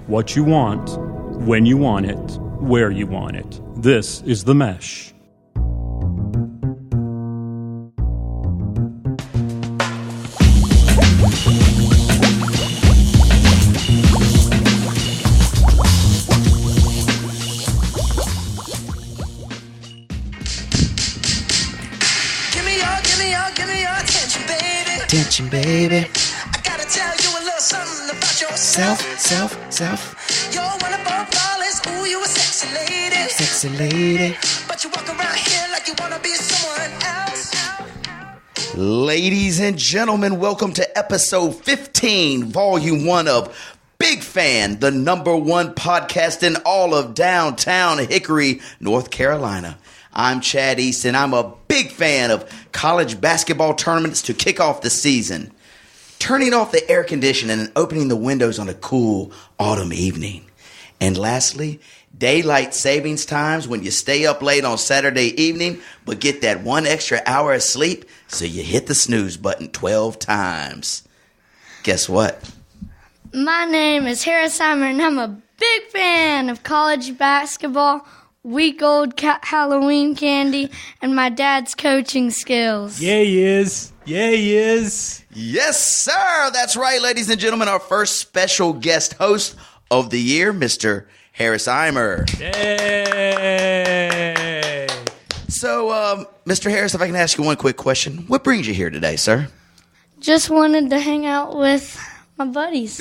what you want, when you want it, where you want it. This is The Mesh. Attention, baby. I gotta tell you a little something about yourself. Self. You're one of our flawless. Ooh, you a sexy lady. Sexy lady. But you walk around here like you wanna be someone else. Ladies and gentlemen, welcome to episode 15, volume 1 of Big Fan, the #1 podcast in all of downtown Hickory, North Carolina. I'm Chad East, and I'm a big fan of college basketball tournaments to kick off the season. Turning off the air conditioning and opening the windows on a cool autumn evening. And lastly, daylight savings times when you stay up late on Saturday evening, but get that 1 extra hour of sleep, so you hit the snooze button 12 times. Guess what? My name is Eimer, and I'm a big fan of college basketball, week-old Halloween candy, and my dad's coaching skills. Yeah, he is. Yes, sir. That's right, ladies and gentlemen. Our first special guest host of the year, Mr. Eimer. Yay! So, Mr. Harris, if I can ask you one quick question. What brings you here today, sir? Just wanted to hang out with my buddies.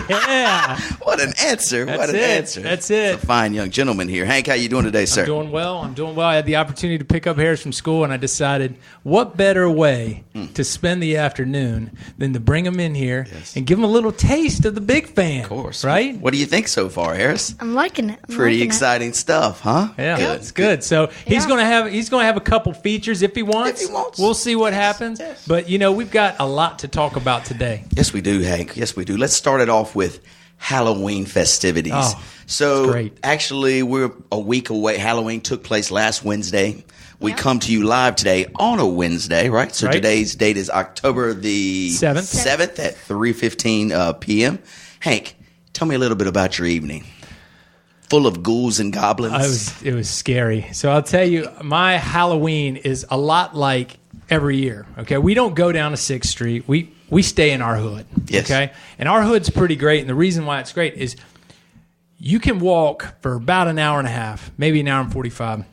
Yeah. What an answer. What an answer. That's it. It's a fine young gentleman here. Hank, how you doing today, sir? I'm doing well. I had the opportunity to pick up Harris from school, and I decided what better way to spend the afternoon than to bring him in here and give him a little taste of the Big Fan. Of course. Right? What do you think so far, Harris? I'm liking it. Pretty exciting stuff, huh? Yeah, Good. that's good. So he's gonna have a couple features if he wants. If he wants. We'll see what happens. Yes. But we've got a lot to talk about today. Yes, we do, Hank. Yes, we do. Let's start it off with Halloween festivities. Oh, so, that's great. Actually, we're a week away. Halloween took place last Wednesday. We come to you live today on a Wednesday, right? So Right. Today's date is October the 7th at 3:15 p.m. Hank, tell me a little bit about your evening. Full of ghouls and goblins. It was scary. So I'll tell you, my Halloween is a lot like every year. Okay, we don't go down to 6th Street. We stay in our hood. Yes. Okay, and our hood's pretty great. And the reason why it's great is you can walk for about an hour and a half, maybe an hour and 45,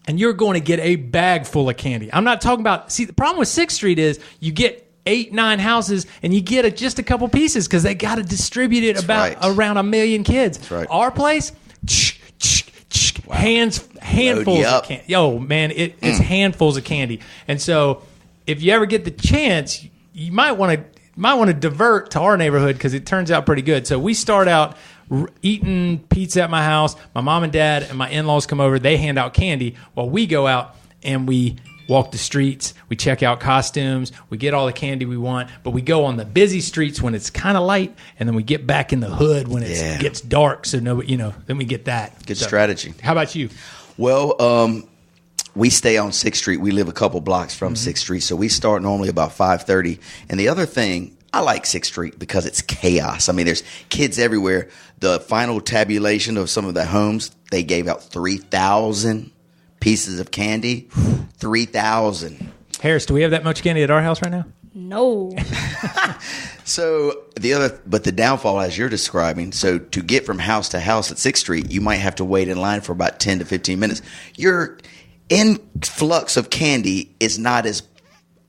and you're going to get a bag full of candy. I'm not talking about. See, the problem with 6th Street is you get 8-9 houses and you get just a couple pieces because they got to distribute it around 1 million kids. That's right. Our place. Wow. Handfuls of candy. Yo, man, it's handfuls of candy. And so if you ever get the chance, you might want to divert to our neighborhood because it turns out pretty good. So we start out eating pizza at my house. My mom and dad and my in-laws come over. They hand out candy while we go out and we walk the streets. We check out costumes. We get all the candy we want. But we go on the busy streets when it's kind of light, and then we get back in the hood when it gets dark. So then we get that. Good strategy. How about you? Well, we stay on 6th Street. We live a couple blocks from 6th Street, so we start normally about 5:30. And the other thing, I like 6th Street because it's chaos. I mean, there's kids everywhere. The final tabulation of some of the homes, they gave out 3,000 pieces of candy. 3,000. Harris, do we have that much candy at our house right now? No. So the downfall, as you're describing, so to get from house to house at 6th Street, you might have to wait in line for about 10 to 15 minutes. Your influx of candy is not as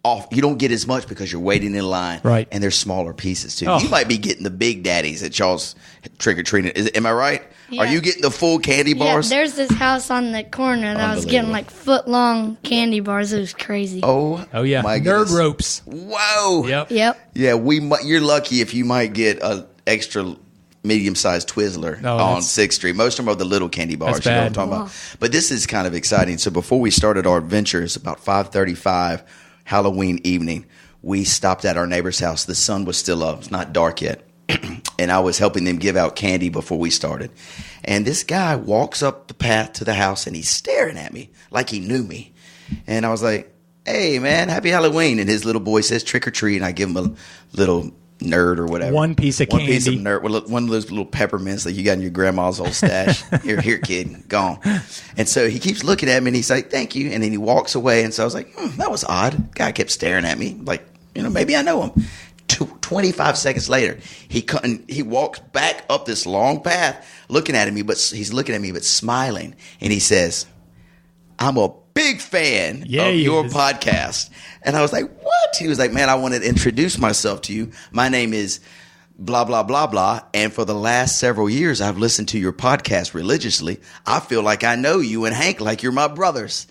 off. You don't get as much because you're waiting in line. Right. And there's smaller pieces too. Oh. You might be getting the big daddies at y'all's trick-or-treating. Am I right? Yeah. Are you getting the full candy bars? Yeah, there's this house on the corner that I was getting like foot-long candy bars. It was crazy. Oh yeah. My Nerd goodness. ropes. Whoa. Yep. Yeah, you're lucky if you might get an extra medium-sized Twizzler on 6th Street. Most of them are the little candy bars. That's You know what I'm bad. talking about. But this is kind of exciting. So before we started our adventures, about 5:35 Halloween evening, we stopped at our neighbor's house. The sun was still up. It's not dark yet. And I was helping them give out candy before we started. And this guy walks up the path to the house, and he's staring at me like he knew me. And I was like, hey, man, happy Halloween. And his little boy says, trick or treat. And I give him a little nerd or whatever. One piece of candy. One piece of nerd. One of those little peppermints that you got in your grandma's old stash. Here, kid, gone. And so he keeps looking at me and he's like, thank you. And then he walks away. And so I was like, that was odd. Guy kept staring at me like, maybe I know him. 25 seconds later, he walks back up this long path looking at me, but he's looking at me, but smiling. And he says, I'm a big fan of your podcast. And I was like, what? He was like, man, I wanted to introduce myself to you. My name is blah, blah, blah, blah. And for the last several years, I've listened to your podcast religiously. I feel like I know you and Hank like you're my brothers.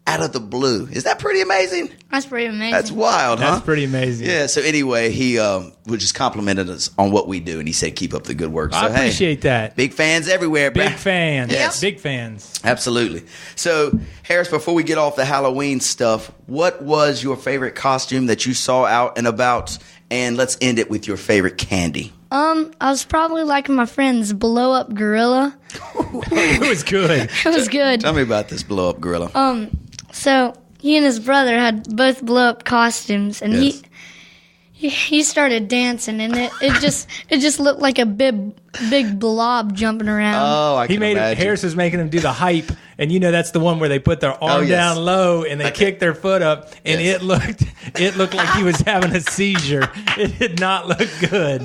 Out of the blue. Is that pretty amazing? That's pretty amazing. That's wild, huh? That's pretty amazing. Yeah, so anyway, he just complimented us on what we do, and he said, keep up the good work. So, I appreciate that. Big fans everywhere, bro. Big fans. Yes. Big fans. Absolutely. So, Harris, before we get off the Halloween stuff, what was your favorite costume that you saw out and about? And let's end it with your favorite candy. I was probably like my friend's blow-up gorilla. It was good. It was good. Tell me about this blow-up gorilla. So he and his brother had both blow-up costumes, and Yes. he started dancing, and it just looked like a big blob jumping around. Oh, I can imagine. Harris was making him do the hype, and that's the one where they put their arm yes. down low and they kick their foot up, and Yes. it looked like he was having a seizure. It did not look good.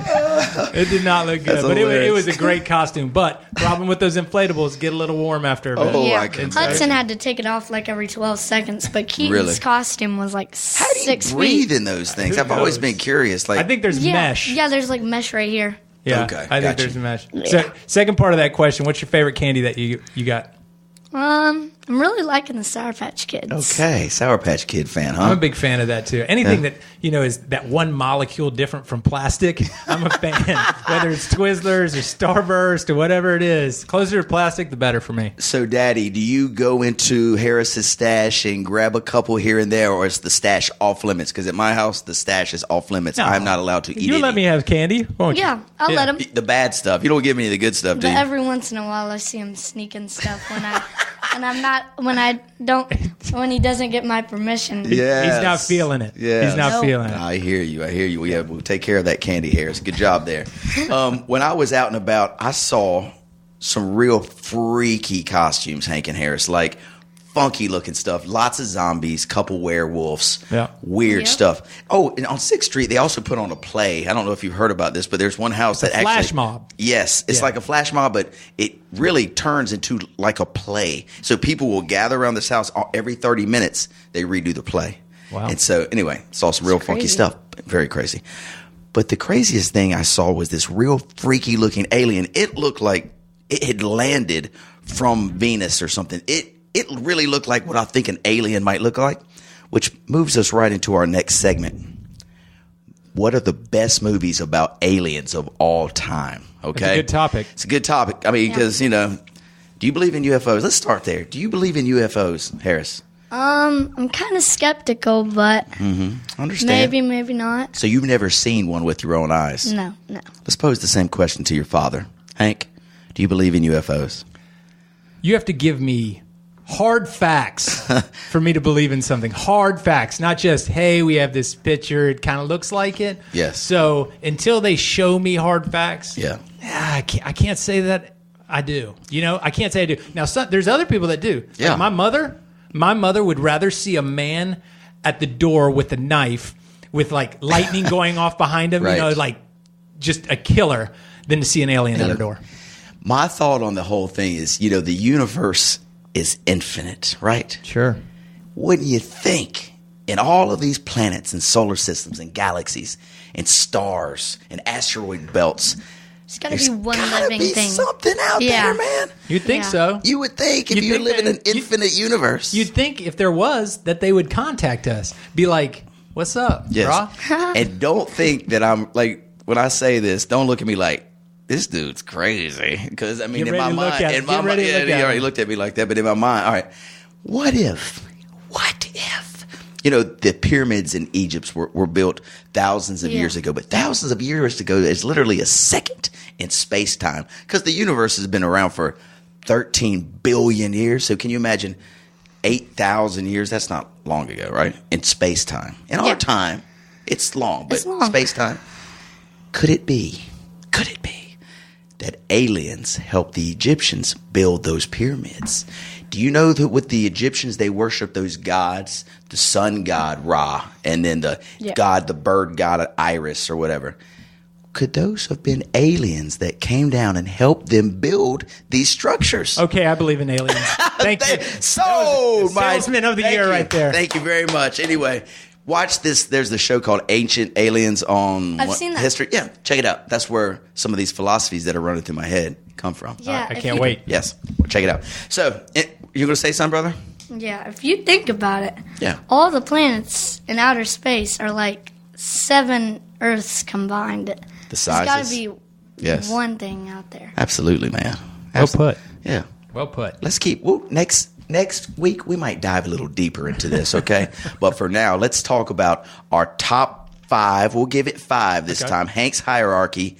It did not look good, That's but it hilarious. was a great costume. But problem with those inflatables, get a little warm after a bit. Oh, yeah, I can Hudson imagine. had to take it off like every 12 seconds, but Keaton's Really? costume was like How do you 6 breathe feet. in those things? Who I've always knows? been curious. Like, I think there's mesh. Yeah, there's like mesh right here. Yeah, Okay, I think gotcha. there's mesh. So, second part of that question: what's your favorite candy that you got? I'm really liking the Sour Patch Kids. okay, Sour Patch Kid fan, I'm a huh? big fan of that too. Anything that is that one molecule different from plastic, I'm a fan. Whether it's Twizzlers or Starburst or whatever it is, closer to plastic, the better for me. So, Daddy, do you go into Harris's stash and grab a couple here and there, or is the stash off limits? Because at my house, the stash is off limits. No. I'm not allowed to eat You any. let me have candy, won't you? Yeah, I'll let him. The bad stuff. You don't give me the good stuff, do But you? every once in a while, I see him sneaking stuff when he doesn't get my permission. Yes. He's not feeling it. Yes. He's not Nope. feeling it. I hear you. Yeah, we'll take care of that candy, Harris. Good job there. When I was out and about, I saw some real freaky costumes, Hank and Harris, like funky looking stuff. Lots of zombies, couple werewolves, Yeah. weird Yep. stuff. Oh, and on 6th Street, they also put on a play. I don't know if you've heard about this, but there's one house that actually... flash mob. Yes, it's Yeah. like a flash mob, but it really turns into like a play. So people will gather around this house every 30 minutes. They redo the play. Wow. And so anyway, saw some real funky crazy. stuff. Very crazy. But the craziest thing I saw was this real freaky looking alien. It looked like it had landed from Venus or something. It really looked like what I think an alien might look like, which moves us right into our next segment. What are the best movies about aliens of all time? Okay. It's a good topic. It's a good topic. I mean, because, do you believe in UFOs? Let's start there. Do you believe in UFOs, Harris? I'm kind of skeptical, but Understand. maybe not. So you've never seen one with your own eyes? No. Let's pose the same question to your father. Hank, do you believe in UFOs? You have to give me hard facts for me to believe in something. Hard facts, not just, hey, we have this picture, it kind of looks like it. Yes. So until they show me hard facts, Yeah. I can't say that I do. I can't say I do. Now, there's other people that do. Yeah. Like my mother would rather see a man at the door with a knife with like lightning going off behind him, Right. like just a killer, than to see an alien at her door. My thought on the whole thing is, the universe is infinite, right? Sure. Wouldn't you think in all of these planets and solar systems and galaxies and stars and asteroid belts, There's got to there's be one gotta living be thing. something out Yeah. there, man. You'd think Yeah. so. You would think if You'd you think live in an that- you- infinite universe. You'd think if there was that they would contact us, be like, "What's up, Yes. brah?" And don't think that I'm like, when I say this, don't look at me like, this dude's crazy. Because, I mean, Get in ready my to look mind, at it. in my Get ready mind, to look he at already it. looked at me like that, but in my mind, all right, what if, the pyramids in Egypt were built thousands of Yeah. years ago, but thousands of years ago is literally a second in space time because the universe has been around for 13 billion years. So can you imagine 8,000 years? That's not long ago, right? In space time. In our Yeah. time, it's long, but It's long. space time. Could it be that aliens helped the Egyptians build those pyramids? Do you know that with the Egyptians, they worship those gods, the sun god Ra, and then the bird god Iris or whatever? Could those have been aliens that came down and helped them build these structures? Okay, I believe in aliens. Thank you. Sold, my salesman of the year right there. Thank you very much. Anyway, watch this. There's the show called Ancient Aliens on I've seen that. History. Yeah, check it out. That's where some of these philosophies that are running through my head come from. Yeah, I can't wait. Yes, check it out. So, you're going to say something, brother? Yeah, if you think about it, Yeah. all the planets in outer space are like 7 Earths combined. The sizes. There's got to be one thing out there. Absolutely, man. Well put. Yeah. Well put. Let's keep. Well, next week we might dive a little deeper into this, okay? But for now, let's talk about our top 5. We'll give it 5 this time. Hank's hierarchy,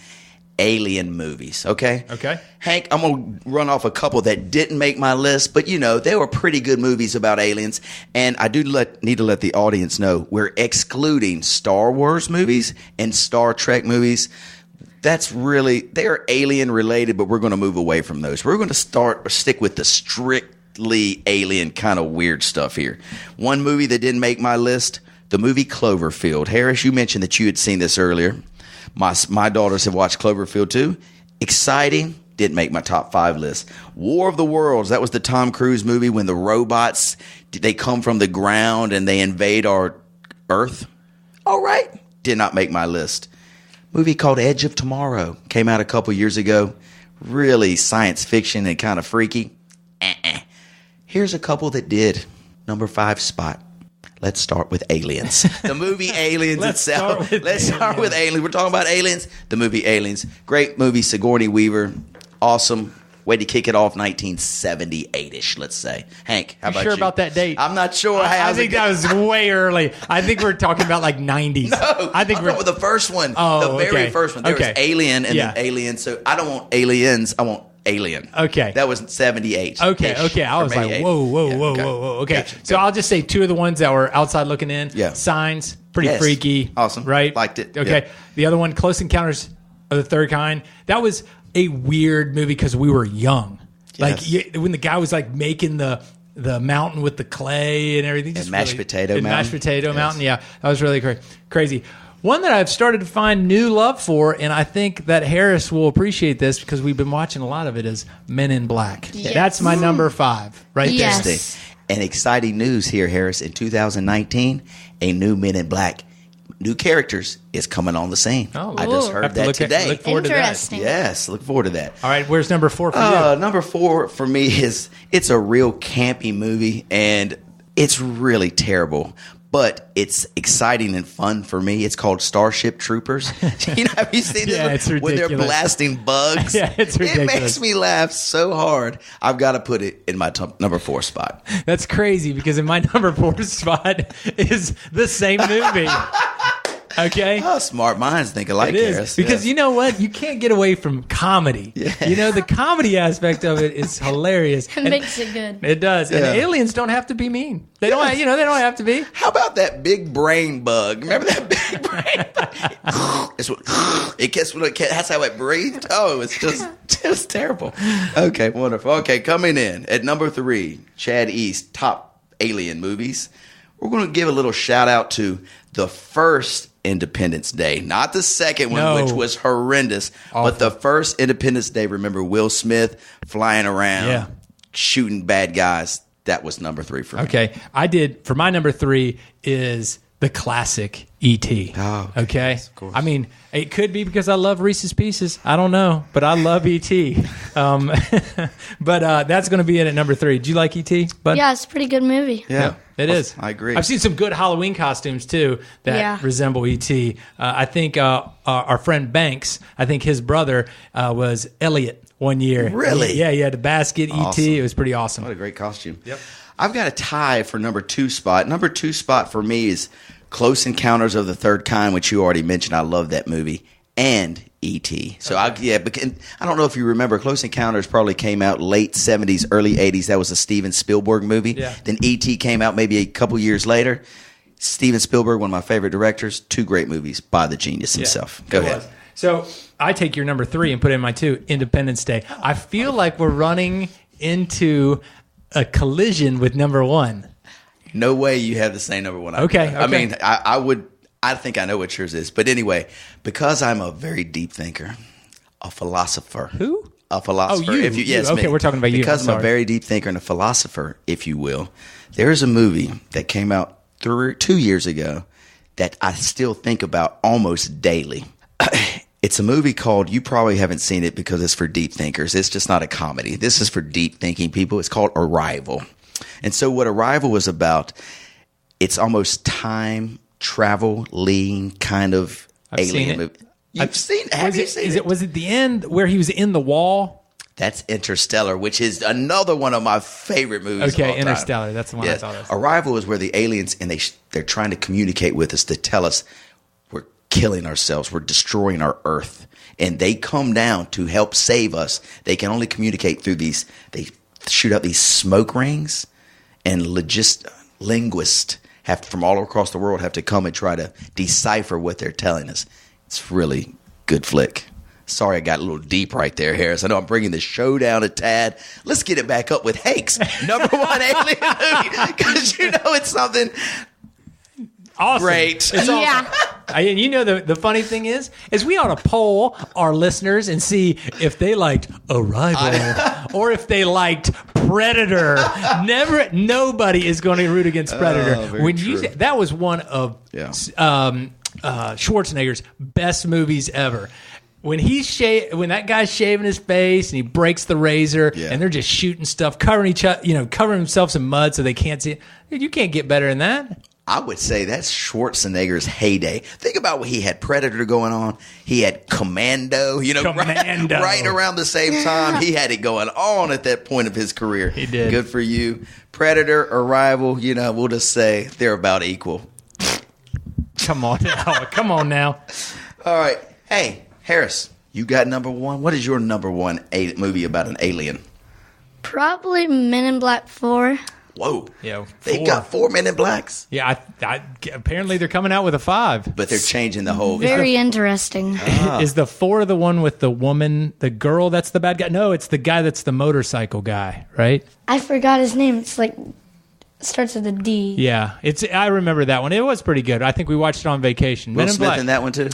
alien movies, okay? Okay. Hank, I'm going to run off a couple that didn't make my list, but they were pretty good movies about aliens. And I do need to let the audience know we're excluding Star Wars movies and Star Trek movies. They're alien related, but we're going to move away from those. We're going to stick with the strictly alien kind of weird stuff here. One movie that didn't make my list, the movie Cloverfield. Harris, you mentioned that you had seen this earlier. My daughters have watched Cloverfield too. Exciting. Didn't make my top 5 list. War of the Worlds. That was the Tom Cruise movie when the robots, they come from the ground and they invade our Earth. All right. Did not make my list. Movie called Edge of Tomorrow. Came out a couple years ago. Really science fiction and kind of freaky. Here's a couple that did. Number 5 spot. Let's start with Aliens. The movie Aliens itself. Let's start with Aliens. We're talking about Aliens. The movie Aliens. Great movie. Sigourney Weaver. Awesome. Way to kick it off, 1978-ish, let's say. Hank, how about you? Sure about that date? I'm not sure. I think that was way early. I think we're talking about like 90s. No, I think we're with the first one. Oh, the very okay. first one. There was Alien and then Alien. So I don't want Aliens. I want Alien. Okay. That was 78. Okay. I was like, whoa. Okay. Gotcha. So I'll just say 2 of the ones that were outside looking in. Yeah. Signs, pretty freaky. Awesome. Right? Liked it. Okay. Yeah. The other one, Close Encounters of the Third Kind. That was a weird movie because we were young. Yes. Like when the guy was like making the mountain with the clay and everything. And mashed potato mountain. Mashed potato mountain. Yeah. That was really crazy. One that I've started to find new love for, and I think that Harris will appreciate this because we've been watching a lot of it, is Men in Black. Yes. That's my number 5 right there. Yes. And exciting news here, Harris. In 2019, a new Men in Black, new characters is coming on the scene. Oh, I just heard that today. Look forward to that. Interesting. Yes, look forward to that. All right, where's number 4 for you? Number 4 for me it's a real campy movie, and it's really terrible. But it's exciting and fun for me. It's called Starship Troopers. Have you seen Yeah, this? it's When they're ridiculous. blasting bugs. Yeah, it's ridiculous. It makes me laugh so hard. I've got to put it in my number 4 spot. That's crazy because in my number 4 spot is the same movie. Okay? Oh, smart minds think alike, It is. Harris. Because Yes. you know what? You can't get away from comedy. Yeah. The comedy aspect of it is hilarious. It makes it good. It does. And Yeah. aliens don't have to be mean. They don't they don't have to be. How about that big brain bug? Remember that big brain bug? That's how it breathed. Oh, it's just terrible. Okay, wonderful. Okay, coming in at number 3, Chad East, top alien movies. We're going to give a little shout out to the first Independence Day, not the second one, which was horrendous, but the first Independence Day. Remember Will Smith flying around, shooting bad guys. That was number 3 for me. Okay. I did, for my number 3 is the classic E.T. Oh, okay. Yes, of course. I mean, it could be because I love Reese's Pieces. I don't know, but I love E.T. But that's going to be in at number 3. Do you like E.T., bud? Yeah, it's a pretty good movie. Yeah, it is. I agree. I've seen some good Halloween costumes too that resemble E.T. I think our friend Banks, I think his brother was Elliot one year. Really? Yeah, he had a basket Awesome. E.T. It was pretty awesome. What a great costume. Yep. I've got a tie for number 2 spot. Number 2 spot for me is Close Encounters of the Third Kind, which you already mentioned. I love that movie. And E.T. So, I don't know if you remember, Close Encounters probably came out late 70s, early 80s. That was a Steven Spielberg movie. Yeah. Then E.T. came out maybe a couple years later. Steven Spielberg, one of my favorite directors. 2 great movies by the genius himself. Go ahead. So I take your number 3 and put it in my 2, Independence Day. I feel like we're running into a collision with number 1. No way you have the same number 1. Okay. I mean, I think I know what yours is. But anyway, because I'm a very deep thinker, a philosopher. Who? A philosopher. Oh, you. Yes, okay, me. we're talking about you. Because I'm a very deep thinker and a philosopher, if you will. There's a movie that came out 2 years ago that I still think about almost daily. It's a movie called, you probably haven't seen it because it's for deep thinkers. It's just not a comedy. This is for deep thinking people. It's called Arrival. And so what Arrival was about, it's almost time travel lean kind of alien movie. You've seen it? Have you seen it? Was it the end where he was in the wall? That's Interstellar, which is another one of my favorite movies. Okay, of all time. Interstellar. That's the one I thought of. Arrival is where the aliens, and they're trying to communicate with us to tell us we're killing ourselves, we're destroying our Earth, and they come down to help save us. They can only communicate through these. They shoot out these smoke rings, and linguists from all across the world have to come and try to decipher what they're telling us. It's really good flick. Sorry, I got a little deep right there, Harris. I know I'm bringing the show down a tad. Let's get it back up with Hank's number 1 alien movie, because you know it's something awesome. Great. It's awesome. Yeah. And you know the funny thing is we ought to poll our listeners and see if they liked Arrival or if they liked Predator. Nobody is going to root against Predator. When true. That was one of Schwarzenegger's best movies ever. When when that guy's shaving his face and he breaks the razor and they're just shooting stuff, covering themselves in mud so they can't see it. Dude, you can't get better than that. I would say that's Schwarzenegger's heyday. Think about what he had Predator going on. He had Commando, Commando. Right around the same time. He had it going on at that point of his career. He did. Good for you. Predator, Arrival, we'll just say they're about equal. Come on now. Come on now. All right. Hey, Harris, you got number 1? What is your number 1 movie about an alien? Probably Men in Black 4. Whoa. Yeah, They've got 4 Men in Blacks. Yeah, apparently they're coming out with a 5. But they're changing the whole... Very interesting. Is the 4 the one with the woman, the girl that's the bad guy? No, it's the guy that's the motorcycle guy, right? I forgot his name. It's like... starts with a D. Yeah, I remember that one. It was pretty good. I think we watched it on vacation. Will Men in Smith Black. in that one too?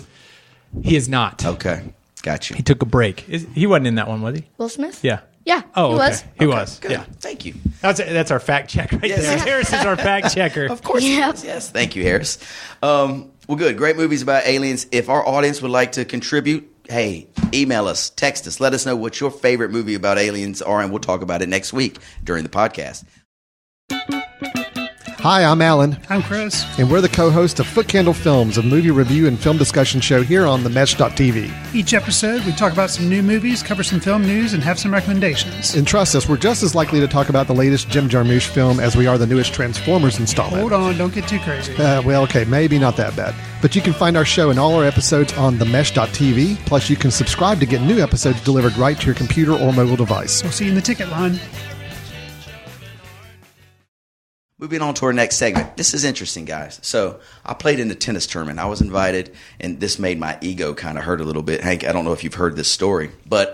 He is not. Okay, got you. He took a break. He wasn't in that one, was he? Will Smith? Yeah. Yeah, Oh, he okay. was. He was. Good. Yeah. Thank you. That's our fact check right there. Harris is our fact checker. Of course. Yep. Yes. Thank you, Harris. Well, good. Great movies about aliens. If our audience would like to contribute, hey, email us, text us, let us know what your favorite movie about aliens are, and we'll talk about it next week during the podcast. Hi, I'm Alan. I'm Chris. And we're the co-hosts of Foot Candle Films, a movie review and film discussion show here on the Mesh.tv. Each episode, we talk about some new movies, cover some film news, and have some recommendations. And trust us, we're just as likely to talk about the latest Jim Jarmusch film as we are the newest Transformers installment. Hold on, don't get too crazy. Well, okay, maybe not that bad. But you can find our show and all our episodes on the Mesh.tv. Plus, you can subscribe to get new episodes delivered right to your computer or mobile device. We'll see you in the ticket line. Moving on to our next segment. This is interesting, guys. So I played in a tennis tournament. I was invited, and this made my ego kind of hurt a little bit. Hank, I don't know if you've heard this story, but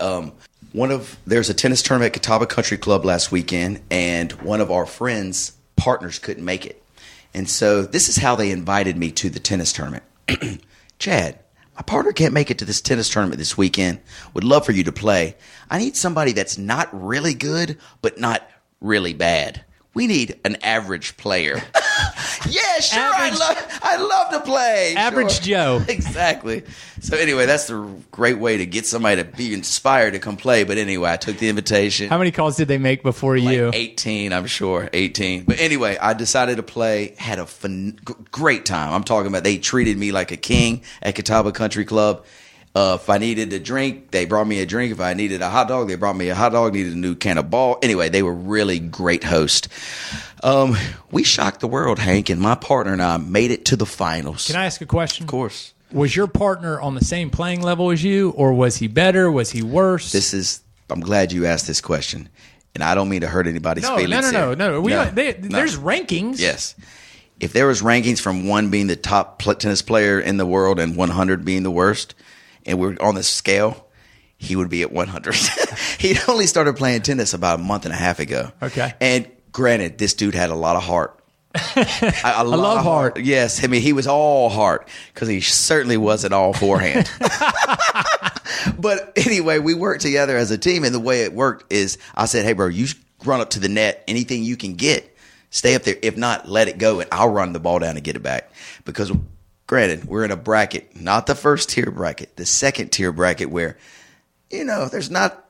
there's a tennis tournament at Catawba Country Club last weekend, and one of our friends' partners couldn't make it. And so this is how they invited me to the tennis tournament. Chad, my partner can't make it to this tennis tournament this weekend. Would love for you to play. I need somebody that's not really good, but not really bad. We need an average player. Yeah, sure. I love to play. Average Joe. Exactly. So anyway, that's the great way to get somebody to be inspired to come play. But anyway, I took the invitation. How many calls did they make before you? 18, I'm sure. 18. But anyway, I decided to play. Had a great time. I'm talking about they treated me like a king at Catawba Country Club. If I needed a drink, they brought me a drink. If I needed a hot dog, they brought me a hot dog. Needed a new can of ball. Anyway, they were really great hosts. We shocked the world, Hank, and my partner and I made it to the finals. Can I ask a question? Of course. Was your partner on the same playing level as you, or was he better? Was he worse? I'm glad you asked this question, and I don't mean to hurt anybody's feelings. No. No. There's rankings. Yes. If there was rankings from 1 being the top tennis player in the world and 100 being the worst, and we're on the scale, he would be at 100. He'd only started playing tennis about a month and a half ago. Okay. And granted, this dude had a lot of heart. I love heart. Yes. I mean, he was all heart because he certainly wasn't all forehand. But anyway, we worked together as a team. And the way it worked is I said, hey, bro, you run up to the net. Anything you can get, stay up there. If not, let it go. And I'll run the ball down and get it back. Because granted, we're in a bracket, not the first tier bracket, the second tier bracket where, there's not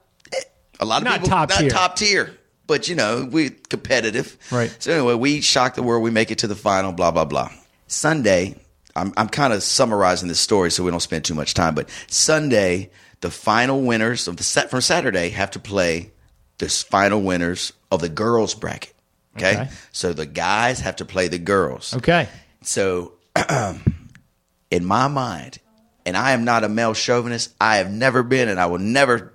a lot of not people. Top not tier. top tier. But, we're competitive. Right. So anyway, we shock the world. We make it to the final, blah, blah, blah. Sunday, I'm kind of summarizing this story so we don't spend too much time. But Sunday, the final winners of the set from Saturday have to play the final winners of the girls bracket. Okay? So the guys have to play the girls. Okay. So in my mind, and I am not a male chauvinist, I have never been and I will never.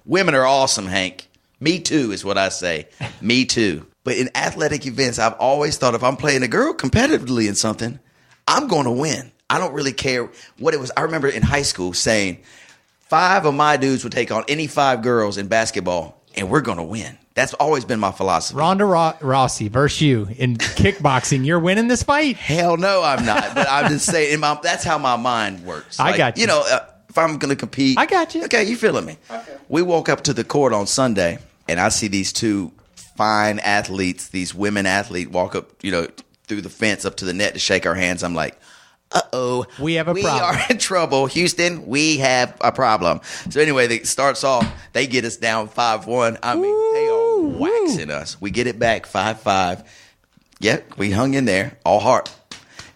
Women are awesome, Hank. Me too is what I say. Me too. But in athletic events, I've always thought if I'm playing a girl competitively in something, I'm going to win. I don't really care what it was. I remember in high school saying 5 of my dudes would take on any 5 girls in basketball, and we're going to win. That's always been my philosophy. Ronda Rossi versus you in kickboxing. You're winning this fight? Hell no, I'm not. But I'm just saying, that's how my mind works. I got you. If I'm going to compete. I got you. Okay, you feeling me. Okay. We woke up to the court on Sunday, and I see these 2 fine athletes, these women athletes, walk up, through the fence up to the net to shake our hands. I'm like, uh-oh. We have a problem. We are in trouble. Houston, we have a problem. So anyway, it starts off. They get us down 5-1. I mean, they are waxing us. We get it back 5-5. Yep, we hung in there, all heart.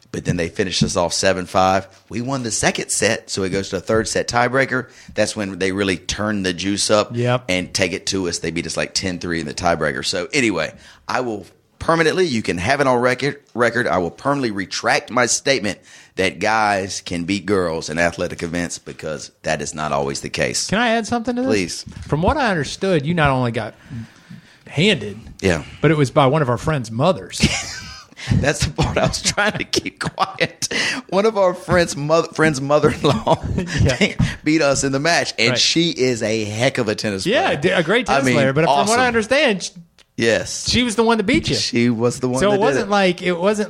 But then they finished us off 7-5. We won the second set, so it goes to a third set tiebreaker. That's when they really turn the juice up and take it to us. They beat us like 10-3 in the tiebreaker. So anyway, I will permanently, you can have it on record, I will permanently retract my statement that guys can beat girls in athletic events because that is not always the case. Can I add something to this? Please. From what I understood, you not only got handed, but it was by one of our friends' mothers. That's the part I was trying to keep quiet. One of our friend's mother-in-law beat us in the match, and she is a heck of a tennis player. Yeah, a great tennis player. But awesome. from what I understand, she was the one that beat you. She was the one. So that it wasn't like it wasn't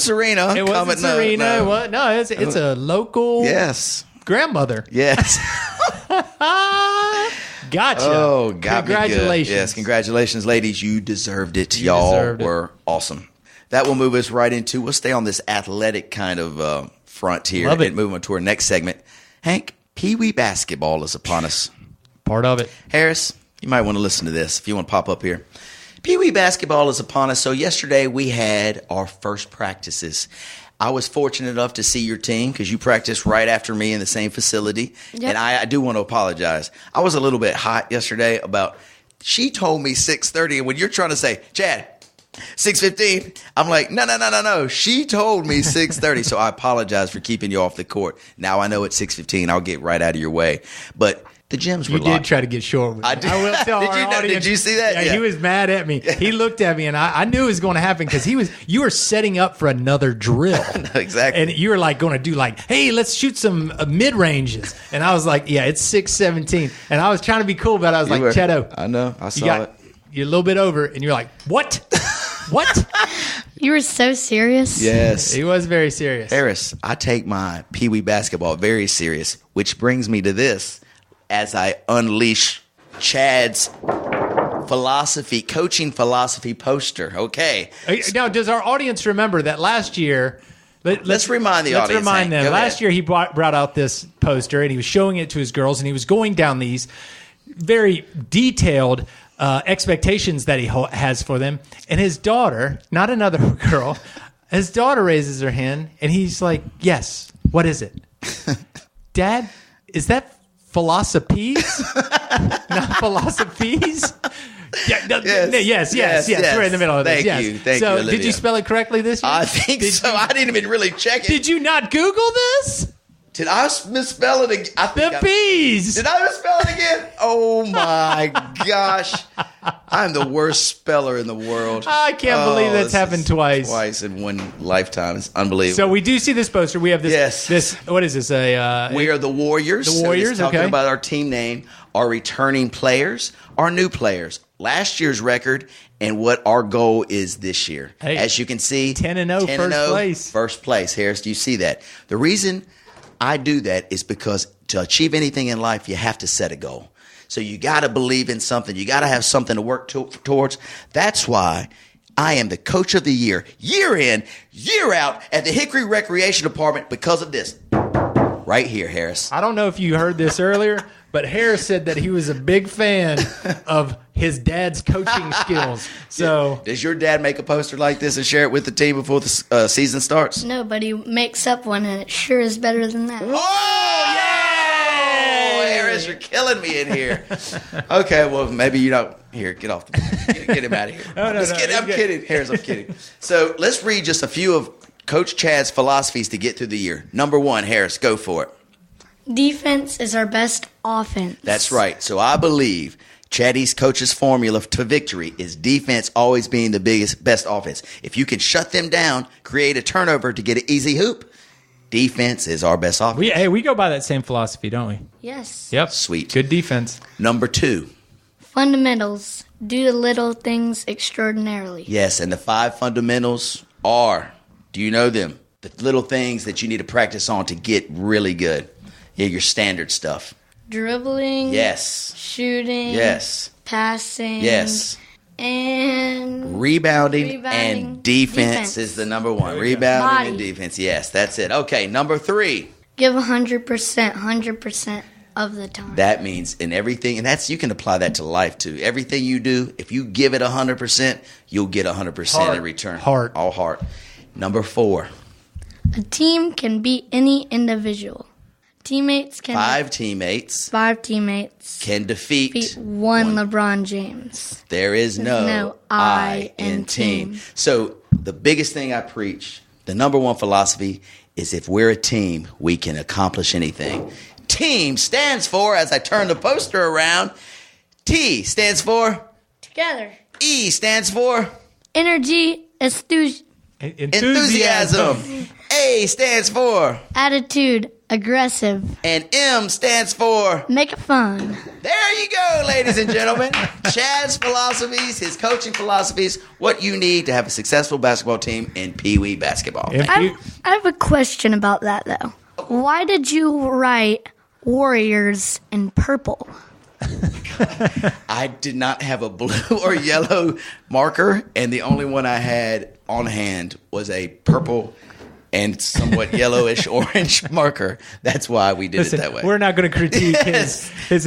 Serena. It wasn't Serena. No, it's a local grandmother. Yes. Gotcha. Oh, congratulations. Yes, congratulations, ladies. You deserved it. Y'all were awesome. That will move us right into, we'll stay on this athletic kind of front here and move on to our next segment. Hank, Pee Wee basketball is upon us. Part of it. Harris, you might want to listen to this if you want to pop up here. Pee Wee basketball is upon us. So yesterday we had our first practices. I was fortunate enough to see your team because you practiced right after me in the same facility. Yep. And I do want to apologize. I was a little bit hot yesterday she told me 6:30. And when you're trying to say, Chad, 6:15, I'm like, no. She told me 6:30. So I apologize for keeping you off the court. Now I know it's 6:15. I'll get right out of your way. But the gyms were locked. You did try to get short with me. I will tell our audience. Did you see that? Yeah, he was mad at me. He looked at me, and I knew it was going to happen because you were setting up for another drill. Exactly. And you were going to do hey, let's shoot some mid-ranges. And I was like, yeah, it's 6:17. And I was trying to be cool, but I was Chedo. I know. I saw it. You're a little bit over, and you're like, what? What? You were so serious. Yes. He was very serious. Harris, I take my Pee Wee basketball very serious, which brings me to this. As I unleash Chad's coaching philosophy poster. Okay. Now, does our audience remember that last year? Let's remind the audience. Let's remind them. Last year, he brought out this poster, and he was showing it to his girls, and he was going down these very detailed expectations that he has for them. And his daughter, not another girl, his daughter raises her hand, and he's like, yes, what is it? Dad, is that philosophies? Not philosophies? Yes. We're in the middle of this. Thank you. Thank you, did you spell it correctly this year? I think so. I didn't even really check it. Did you not Google this? Did I misspell it again? The bees. Did I misspell it again? Oh my gosh. I'm the worst speller in the world. I can't believe that's happened twice. Twice in one lifetime. It's unbelievable. So we do see this poster. We have this. Yes. This. What is this? We are the Warriors. The Warriors. So it's talking okay. about our team name, our returning players, our new players, last year's record, and what our goal is this year. Hey, as you can see, 10-0, first place. First place. Harris, do you see that? The reason I do that is because to achieve anything in life, you have to set a goal. So you got to believe in something. You got to have something to work towards. That's why I am the coach of the year in, year out at the Hickory Recreation Department because of this. Right here, Harris. I don't know if you heard this earlier, but Harris said that he was a big fan of his dad's coaching skills. So, does your dad make a poster like this and share it with the team before the season starts? No, but he makes up one, and it sure is better than that. Whoa! Yeah! Harris, you're killing me in here. Okay, well, maybe you don't. Here, get off. Get him out of here. I'm kidding. Harris, I'm kidding. So let's read just a few of Coach Chad's philosophies to get through the year. Number 1, Harris, go for it. Defense is our best offense. That's right. So I believe Chatty's coach's formula to victory is defense always being the best offense. If you can shut them down, create a turnover to get an easy hoop, defense is our best offense. We go by that same philosophy, don't we? Yes. Yep. Sweet. Good defense. Number 2. Fundamentals. Do the little things extraordinarily. Yes, and the 5 fundamentals are, do you know them? The little things that you need to practice on to get really good. Yeah, your standard stuff. Dribbling. Yes. Shooting. Yes. Passing. Yes. And rebounding and defense is the number 1. Rebounding and defense. Yes, that's it. Okay, number 3. Give 100% of the time. That means in everything, and you can apply that to life too. Everything you do, if you give it 100%, you'll get 100% in return. All heart. Number 4. A team can beat any individual. Teammates can 5 teammates. 5 teammates Can defeat one LeBron James. There is no I in team. So the biggest thing I preach, the number 1 philosophy, is if we're a team, we can accomplish anything. Team stands for, as I turn the poster around, T stands for together. E stands for energy, enthusiasm. A stands for attitude, aggressive. And M stands for make it fun. There you go, ladies and gentlemen. Chad's philosophies, his coaching philosophies, what you need to have a successful basketball team in Pee Wee basketball. I have a question about that, though. Why did you write Warriors in purple? I did not have a blue or yellow marker, and the only one I had on hand was a purple and somewhat yellowish orange marker. That's why we did it that way. We're not going to critique his This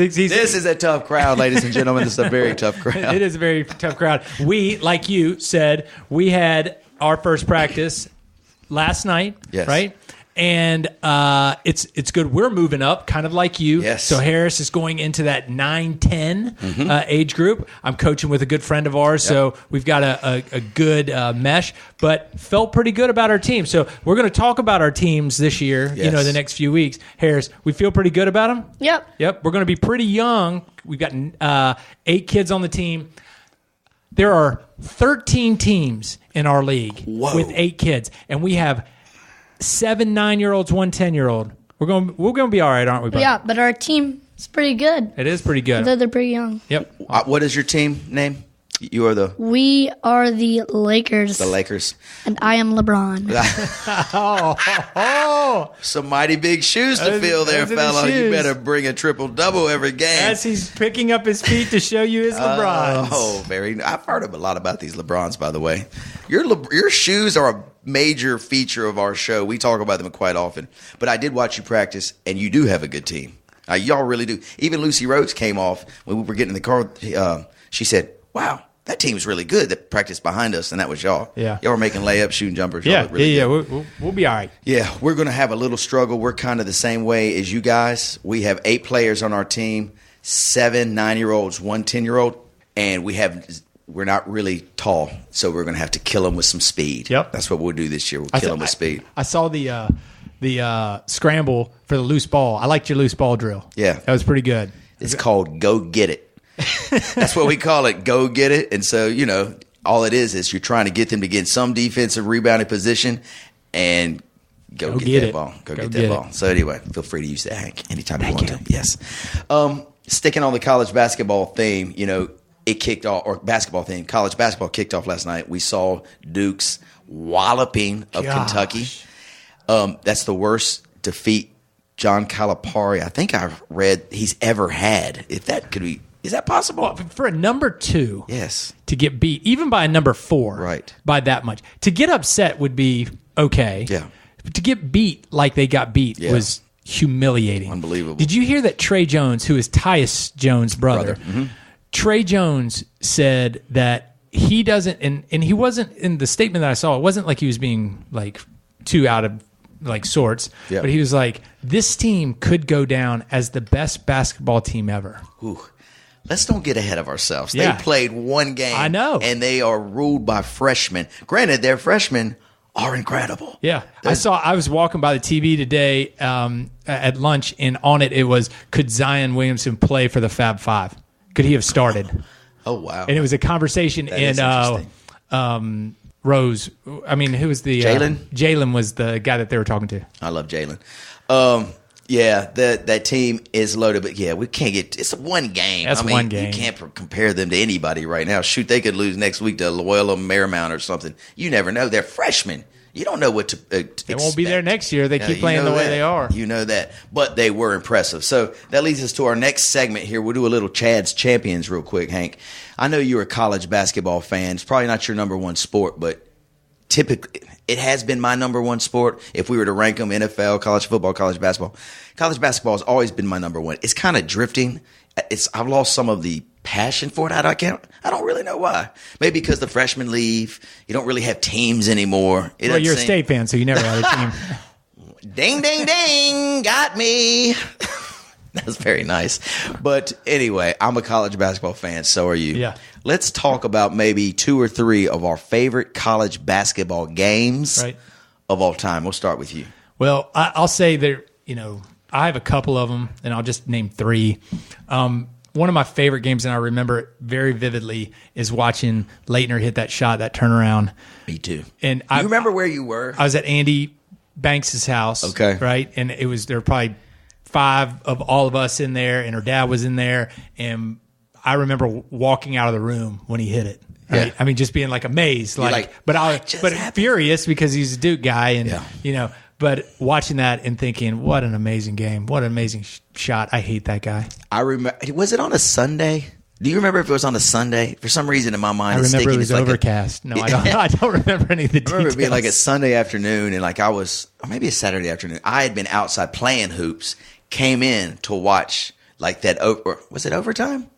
is a tough crowd, ladies and gentlemen. This is a very tough crowd. It is a very tough crowd. We, like you said, we had our first practice last night, yes. Right? And it's good. We're moving up, kind of like you. Yes. So Harris is going into that 9-10 age group. I'm coaching with a good friend of ours, so we've got a good mesh. But felt pretty good about our team. So we're going to talk about our teams this year. Yes. The next few weeks. Harris, we feel pretty good about them. Yep. We're going to be pretty young. We've got 8 kids on the team. There are 13 teams in our league with 8 kids, and we have 7 9-year-olds, 1 10-year-old. We're going to be all right, aren't we, bud? Yeah, but our team is pretty good. It is pretty good. Although they're pretty young. Yep. What is your team name? You are We are the Lakers. The Lakers. And I am LeBron. Some mighty big shoes to fill there, fella. You better bring a triple-double every game. As he's picking up his feet to show you his LeBrons. I've heard a lot about these LeBrons, by the way. Your shoes are a major feature of our show. We talk about them quite often. But I did watch you practice, and you do have a good team. Y'all really do. Even Lucy Rhodes came off when we were getting in the car. She said, wow, that team's really good that practiced behind us, and that was y'all. Yeah. Y'all were making layups, shooting jumpers. Yeah, really good. We'll be all right. Yeah, we're going to have a little struggle. We're kind of the same way as you guys. We have 8 players on our team, 7 9-year-olds, 1 10-year-old, and we're not really tall, so we're going to have to kill them with some speed. Yep. That's what we'll do this year. We'll kill them with speed. I saw the the scramble for the loose ball. I liked your loose ball drill. Yeah. That was pretty good. It's called Go Get It. That's what we call it, Go Get It. And so, all it is you're trying to get them to get in some defensive rebounding position and go get that ball. Go get that ball. So anyway, feel free to use that, Hank, anytime you want to. Yes. Sticking on the college basketball theme, it kicked off, or basketball theme, college basketball kicked off last night. We saw Duke's walloping of Kentucky. That's the worst defeat John Calipari, I think I've read, he's ever had. If that could be, is that possible? Well, for a number 2, yes, to get beat, even by a number 4, right, by that much, to get upset would be okay. Yeah, but to get beat like they got beat was humiliating, unbelievable. Did you hear that Trey Jones, who is Tyus Jones' brother. Mm-hmm. Trey Jones said that he doesn't, and he wasn't in the statement that I saw. It wasn't like he was being like too out of like sorts, but he was like, this team could go down as the best basketball team ever. Ooh. Let's don't get ahead of ourselves. They played one game. I know. And they are ruled by freshmen. Granted, their freshmen are incredible. Yeah. I was walking by the TV today at lunch, and on it was, could Zion Williamson play for the Fab Five? Could he have started? Oh, wow. And it was a conversation Rose. I mean, who was the Jalen? Jalen was the guy that they were talking to. I love Jalen. That team is loaded, but we can't get. It's one game. That's one game. You can't compare them to anybody right now. Shoot, they could lose next week to Loyola Marymount or something. You never know. They're freshmen. You don't know what to expect. They won't be there next year. They keep playing the way they are. You know that. But they were impressive. So that leads us to our next segment here. We'll do a little Chad's Champions real quick, Hank. I know you're a college basketball fan. It's probably not your number one sport, but typically it has been my number one sport. If we were to rank them, NFL, college football, college basketball has always been my number one. It's kind of drifting. I've lost some of the passion for it. I don't really know why. Maybe because the freshmen leave. You don't really have teams anymore. Well, you're a State fan, so you never had a team. Ding, ding, ding. Got me. That's very nice. But anyway, I'm a college basketball fan. So are you. Yeah. Let's talk about maybe 2 or 3 of our favorite college basketball games of all time. We'll start with you. Well, I'll say there, I have a couple of them, and I'll just name 3. One of my favorite games, and I remember it very vividly, is watching Leitner hit that shot, that turnaround. Me too. And you remember where you were? I was at Andy Banks' house. Okay. Right? And there were probably 5 of all of us in there, and her dad was in there, and I remember walking out of the room when he hit it. Right? Yeah. I mean, just being like amazed, but furious because he's a Duke guy, and but watching that and thinking, what an amazing game, what an amazing shot. I hate that guy. I remember. Was it on a Sunday? Do you remember if it was on a Sunday? For some reason in my mind, I remember it was overcast. No, I don't. I don't remember any of the details. I remember it being like a Sunday afternoon, and or maybe a Saturday afternoon. I had been outside playing hoops, came in to watch like that. Was it overtime?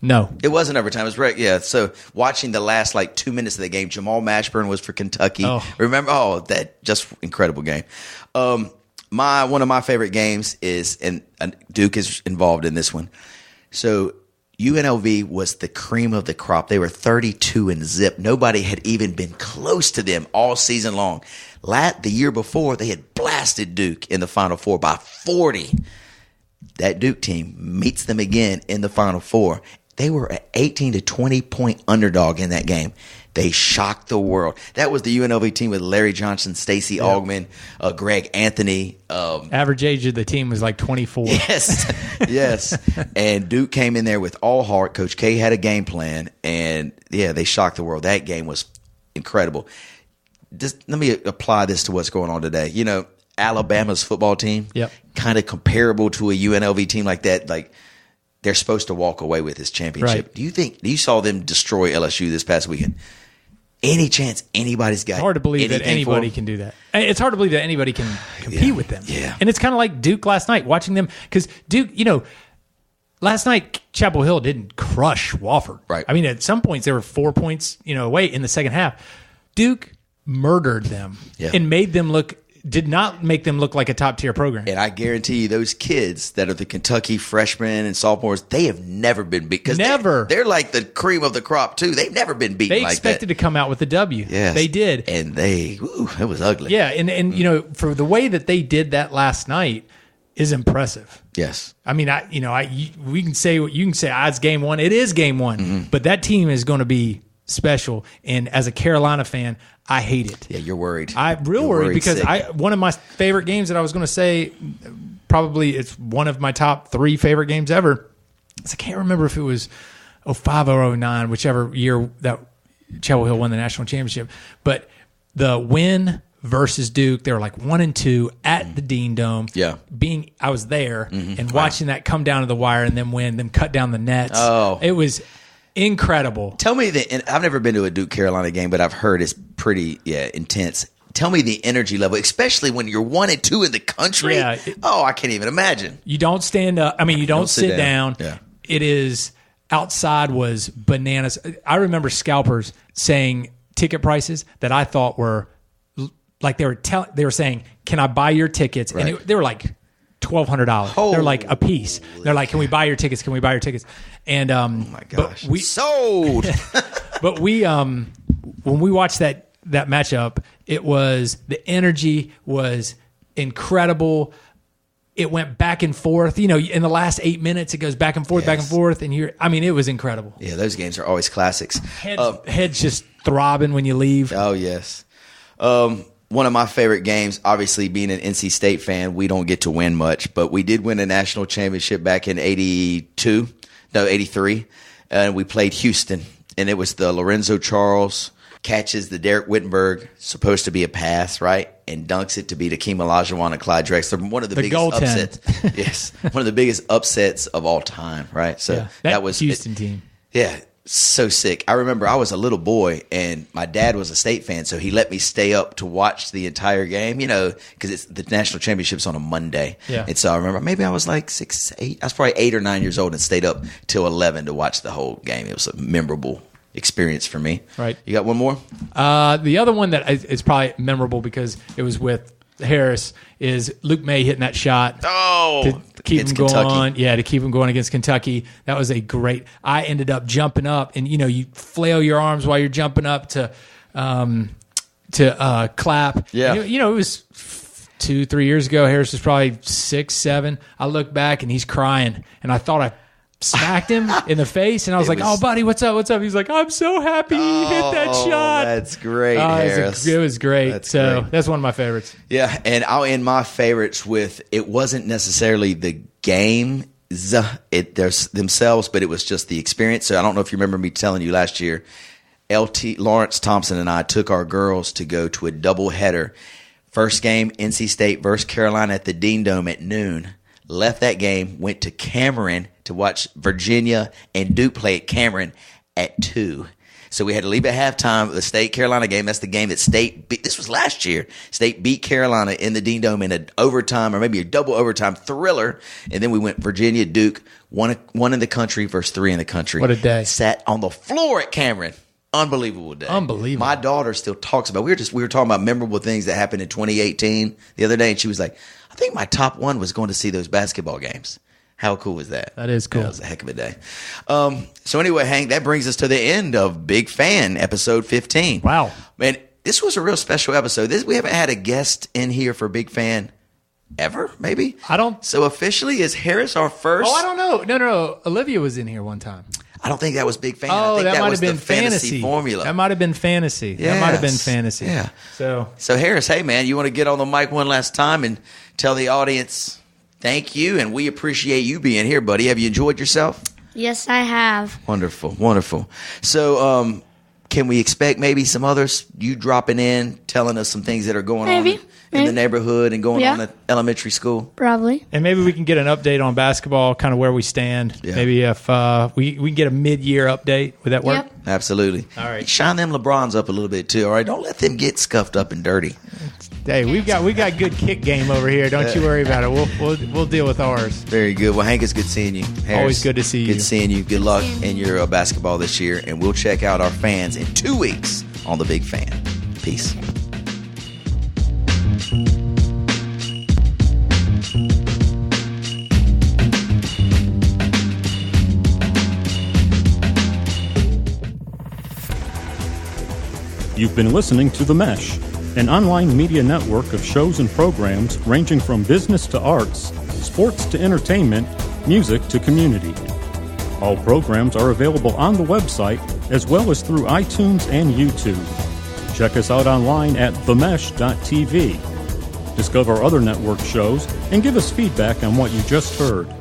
No. It wasn't overtime. It was right. Yeah. So watching the last 2 minutes of the game, Jamal Mashburn was for Kentucky. Oh. Remember? Oh, that just incredible game. One of my favorite games is, and Duke is involved in this one. So UNLV was the cream of the crop. They were 32-0. Nobody had even been close to them all season long. The year before, they had blasted Duke in the Final Four by 40. That Duke team meets them again in the Final Four. They were an 18 to 20 point underdog in that game. They shocked the world. That was the UNLV team with Larry Johnson, Stacey Augmon, Greg Anthony. Average age of the team was like 24. Yes. And Duke came in there with all heart. Coach K had a game plan, and they shocked the world. That game was incredible. Just let me apply this to what's going on today. Alabama's football team, kind of comparable to a UNLV team like that. Like, they're supposed to walk away with this championship. Right. Do you think you saw them destroy LSU this past weekend? Any chance anybody's got? It's hard to believe that anybody can do that. It's hard to believe that anybody can compete with them. Yeah. And it's kind of like Duke last night, watching them. Because Duke, last night, Chapel Hill didn't crush Wofford. Right. I mean, at some points, they were 4 points away in the second half. Duke murdered them and made them look did not make them look like a top tier program. And I guarantee you, those kids that are the Kentucky freshmen and sophomores, they have never been beat. Never. They're like the cream of the crop too. They've never been beaten like that. They expected to come out with a W. Yes. They did. And it was ugly. Yeah, and you know, for the way that they did that last night is impressive. Yes. I mean, you can say it's game one. It is game one. Mm-hmm. But that team is going to be special. And as a Carolina fan, I hate it. Yeah, you're worried. I'm real worried because one of my favorite games that I was going to say, probably it's one of my top 3 favorite games ever. I can't remember if it was 05 or 09, whichever year that Chapel Hill won the national championship. But the win versus Duke, they were like 1-2 at the Dean Dome. Yeah. I was there and watching that come down to the wire and then win, them cut down the nets. Oh. It was incredible. Tell me and I've never been to a Duke Carolina game, but I've heard it's pretty intense. Tell me the energy level, especially when you're 1-2 in the country. Yeah, I can't even imagine. You don't stand up. I mean, you don't sit down. Yeah. It is outside was bananas. I remember scalpers saying ticket prices that I thought were like they were saying, "Can I buy your tickets?" Right. And they were like $1,200. They're like a piece. They're like, "Can we buy your tickets? Can we buy your tickets?" And oh my gosh, we sold. But we when we watched that matchup, the energy was incredible. It went back and forth. You know, in the last 8 minutes, it goes back and forth, and it was incredible. Yeah, those games are always classics. Heads just throbbing when you leave. Oh yes. One of my favorite games, obviously being an NC State fan, we don't get to win much, but we did win a national championship back in 83, and we played Houston, and it was the Lorenzo Charles catches the Derek Wittenberg, supposed to be a pass, right, and dunks it to beat Akeem Olajuwon and Clyde Drexler. One of the biggest upsets. Yes, one of the biggest upsets of all time, right? So that was Houston team. Yeah. So sick. I remember I was a little boy and my dad was a State fan, so he let me stay up to watch the entire game, you know, because it's the national championship's on a Monday. Yeah. And so I remember maybe I was like 6, 8. I was probably 8 or 9 years old and stayed up till 11 to watch the whole game. It was a memorable experience for me. Right. You got one more? The other one that is probably memorable because it was with Harris is Luke May hitting that shot. Oh, to keep him going. Kentucky. Yeah, to keep him going against Kentucky. That was a great. I ended up jumping up, and you flail your arms while you're jumping up to clap. Yeah, and, it was 2-3 years ago. Harris was probably 6, 7. I look back and he's crying, and I thought I smacked him in the face, and I was like, "Oh, buddy, what's up? What's up?" He's like, "I'm so happy he hit that shot." That's great, Harris. It was great. That's great. That's one of my favorites. Yeah, and I'll end my favorites with it wasn't necessarily the game themselves, but it was just the experience. So I don't know if you remember me telling you last year, Lawrence Thompson and I took our girls to go to a doubleheader. First game, NC State versus Carolina at the Dean Dome at noon. Left that game, went to Cameron to watch Virginia and Duke play at Cameron at 2. So we had to leave at halftime of the State-Carolina game. That's the game that State beat. This was last year. State beat Carolina in the Dean Dome in an overtime or maybe a double overtime thriller. And then we went Virginia-Duke, one in the country versus 3 in the country. What a day. Sat on the floor at Cameron. Unbelievable day. Unbelievable. My daughter still talks about we were talking about memorable things that happened in 2018 the other day, and she was like, I think my top one was going to see those basketball games. How cool was that? That is cool. That was a heck of a day. So anyway, Hank, that brings us to the end of Big Fan, episode 15. Wow. Man, this was a real special episode. We haven't had a guest in here for Big Fan ever, maybe? So officially, is Harris our first? Oh, I don't know. No. Olivia was in here one time. I don't think that was Big Fan. Oh, I think that might was have been the fantasy formula. That might have been fantasy. Yes. That might have been fantasy. Yeah. So Harris, hey man, you want to get on the mic one last time and tell the audience thank you, and we appreciate you being here, buddy. Have you enjoyed yourself? Yes, I have. Wonderful. So, can we expect maybe some others? You dropping in, telling us some things that are going on in the neighborhood and going on at elementary school? Probably. And maybe we can get an update on basketball, kind of where we stand. Yeah. Maybe if we can get a mid-year update. Would that work? Yep. Absolutely. All right. Shine them LeBrons up a little bit too. All right. Don't let them get scuffed up and dirty. Hey, we got good kick game over here. Don't you worry about it. We'll deal with ours. Very good. Well, Hank, it's good seeing you. Harris, always good to see you. Good seeing you. Good luck in your basketball this year, and we'll check out our fans in 2 weeks on the Big Fan. Peace. You've been listening to The Mesh, an online media network of shows and programs ranging from business to arts, sports to entertainment, music to community. All programs are available on the website as well as through iTunes and YouTube. Check us out online at themesh.tv. Discover other network shows and give us feedback on what you just heard.